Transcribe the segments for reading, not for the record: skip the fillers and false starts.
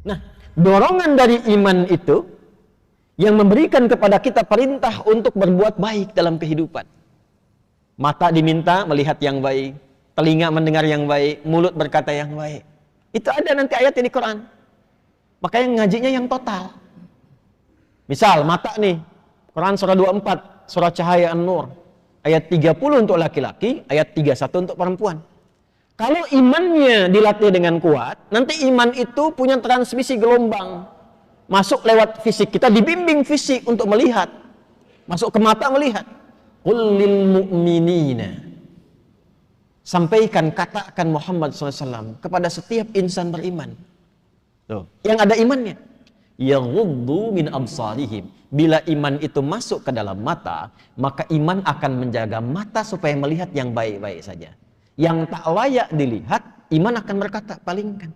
Nah, dorongan dari iman itu yang memberikan kepada kita perintah untuk berbuat baik dalam kehidupan. Mata diminta melihat yang baik, telinga mendengar yang baik, mulut berkata yang baik. Itu ada nanti ayatnya di Quran. Makanya ngajinya yang total. Misal mata nih, Quran surah 24, surah Cahaya An-Nur, ayat 30 untuk laki-laki, ayat 31 untuk perempuan. Kalau imannya dilatih dengan kuat, nanti iman itu punya transmisi gelombang. Masuk lewat fisik, kita dibimbing fisik untuk melihat. Masuk ke mata melihat. Qul lil mu'minina. Sampaikan, katakan Muhammad SAW kepada setiap insan beriman. Tuh, yang ada imannya. Yaghuddu min absarihim. Bila iman itu masuk ke dalam mata, maka iman akan menjaga mata supaya melihat yang baik-baik saja. Yang tak layak dilihat, iman akan berkata, palingkan.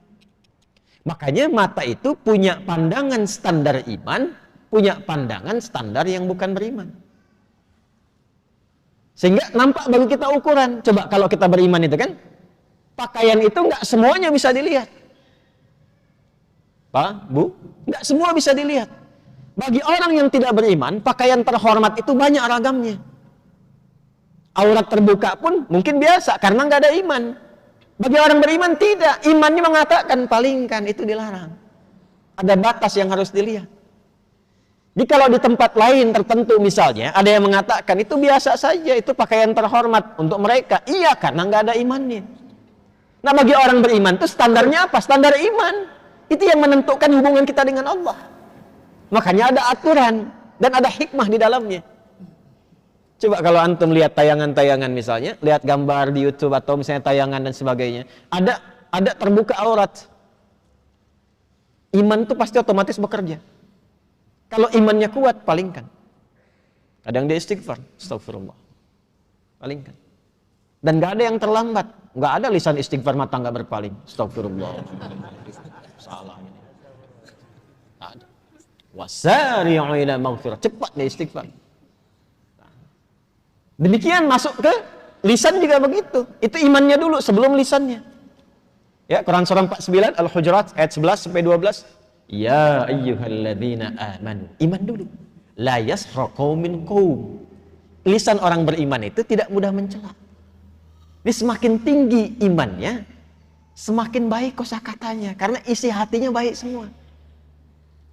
Makanya mata itu punya pandangan standar iman, punya pandangan standar yang bukan beriman. Sehingga nampak bagi kita ukuran. Coba kalau kita beriman itu kan, pakaian itu nggak semuanya bisa dilihat. Pak, Bu, nggak semua bisa dilihat. Bagi orang yang tidak beriman, pakaian terhormat itu banyak ragamnya. Aurat terbuka pun mungkin biasa karena nggak ada iman. Bagi orang beriman tidak, imannya mengatakan palingkan, itu dilarang. Ada batas yang harus dilihat. Jadi kalau di tempat lain tertentu misalnya ada yang mengatakan itu biasa saja, itu pakaian terhormat untuk mereka. Iya, karena nggak ada imannya. Nah, bagi orang beriman itu standarnya apa? Standar iman. Itu yang menentukan hubungan kita dengan Allah. Makanya ada aturan dan ada hikmah di dalamnya. Coba kalau antum lihat tayangan-tayangan misalnya, lihat gambar di YouTube atau misalnya tayangan dan sebagainya, ada terbuka aurat. Iman itu pasti otomatis bekerja. Kalau imannya kuat, palingkan. Kadang dia istighfar, astagfirullah. Palingkan. Dan nggak ada yang terlambat. Nggak ada lisan istighfar mata nggak berpaling. Astagfirullah. Salah ini. Ada. Wasari'u ila maghfirah. Cepat dia istighfar. Demikian masuk ke lisan juga begitu. Itu imannya dulu sebelum lisannya. Ya, Quran surah 49 Al-Hujurat ayat 11 sampai 12. Ya ayyuhalladzina amanu. Iman dulu. La yasra qaumin qaum. Lisan orang beriman itu tidak mudah mencela. Ini semakin tinggi imannya, semakin baik kosakatanya karena isi hatinya baik semua.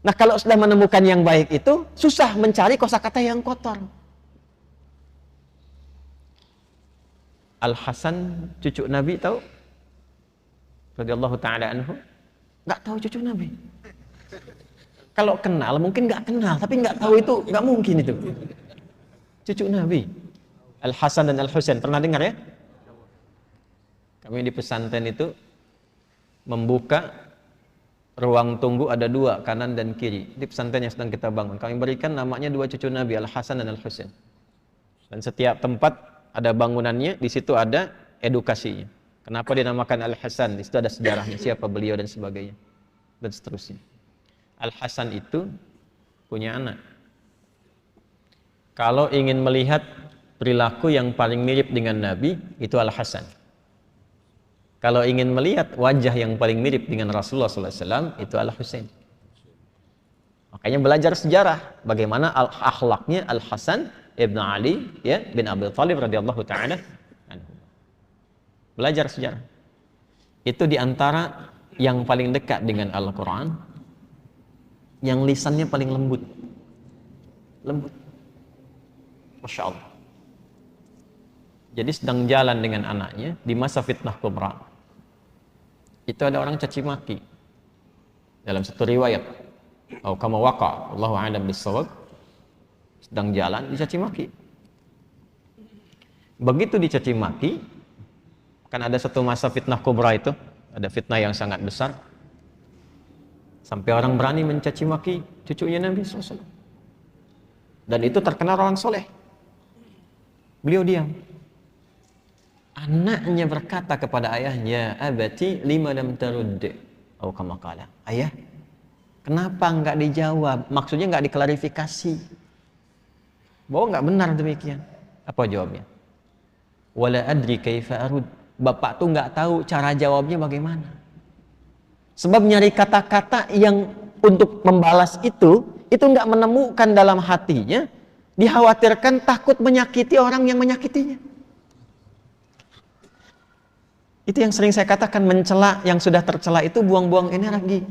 Nah, kalau sudah menemukan yang baik itu susah mencari kosakata yang kotor. Al-Hasan cucu Nabi tahu? Radhiyallahu ta'ala anhu. Nggak tahu cucu Nabi. Kalau kenal mungkin nggak kenal, tapi nggak tahu itu nggak mungkin itu. Cucu Nabi. Al-Hasan dan Al-Husain pernah dengar ya? Kami di pesantren itu membuka ruang tunggu ada dua, kanan dan kiri. Di pesantren yang sedang kita bangun. Kami berikan namanya dua cucu Nabi, Al-Hasan dan Al-Husain. Dan setiap tempat ada bangunannya, di situ ada edukasinya. Kenapa dinamakan Al-Hasan? Di situ ada sejarahnya, siapa beliau dan sebagainya. Dan seterusnya. Al-Hasan itu punya anak. Kalau ingin melihat perilaku yang paling mirip dengan Nabi, itu Al-Hasan. Kalau ingin melihat wajah yang paling mirip dengan Rasulullah SAW, itu Al-Husain. Makanya belajar sejarah, bagaimana akhlaknya Al-Hasan Ibn Ali ya, bin Abi Thalib radhiyallahu ta'ala anhu. Belajar sejarah. Itu diantara yang paling dekat dengan Al-Quran, yang lisannya paling lembut. Lembut. Masya Allah. Jadi sedang jalan dengan anaknya di masa fitnah kubra. Itu ada orang caci maki. Dalam satu riwayat, atau kama waqa, Allahu a'lam bis-shawab, sedang jalan dicaci maki. Begitu dicaci maki, kan ada satu masa fitnah kubra itu, ada fitnah yang sangat besar, sampai orang berani mencaci maki cucunya Nabi SAW. Dan itu terkenal orang soleh. Beliau diam. Anaknya berkata kepada ayahnya, abati lima lam tarudd, atau kama qala, ayah, kenapa enggak dijawab? Maksudnya enggak diklarifikasi. Bahwa enggak benar demikian. Apa jawabnya? Wala adri kaifa arud. Bapak tuh enggak tahu cara jawabnya bagaimana. Sebab nyari kata-kata yang untuk membalas itu nggak menemukan dalam hatinya, dikhawatirkan takut menyakiti orang yang menyakitinya. Itu yang sering saya katakan, mencela yang sudah tercela itu buang-buang energi.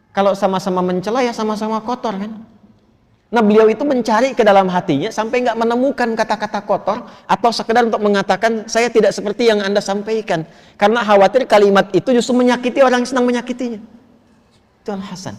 Kalau sama-sama mencela ya sama-sama kotor kan. Nah beliau itu mencari ke dalam hatinya sampai nggak menemukan kata-kata kotor atau sekedar untuk mengatakan saya tidak seperti yang Anda sampaikan. Karena khawatir kalimat itu justru menyakiti orang yang sedang menyakitinya. Itu Al-Hasan.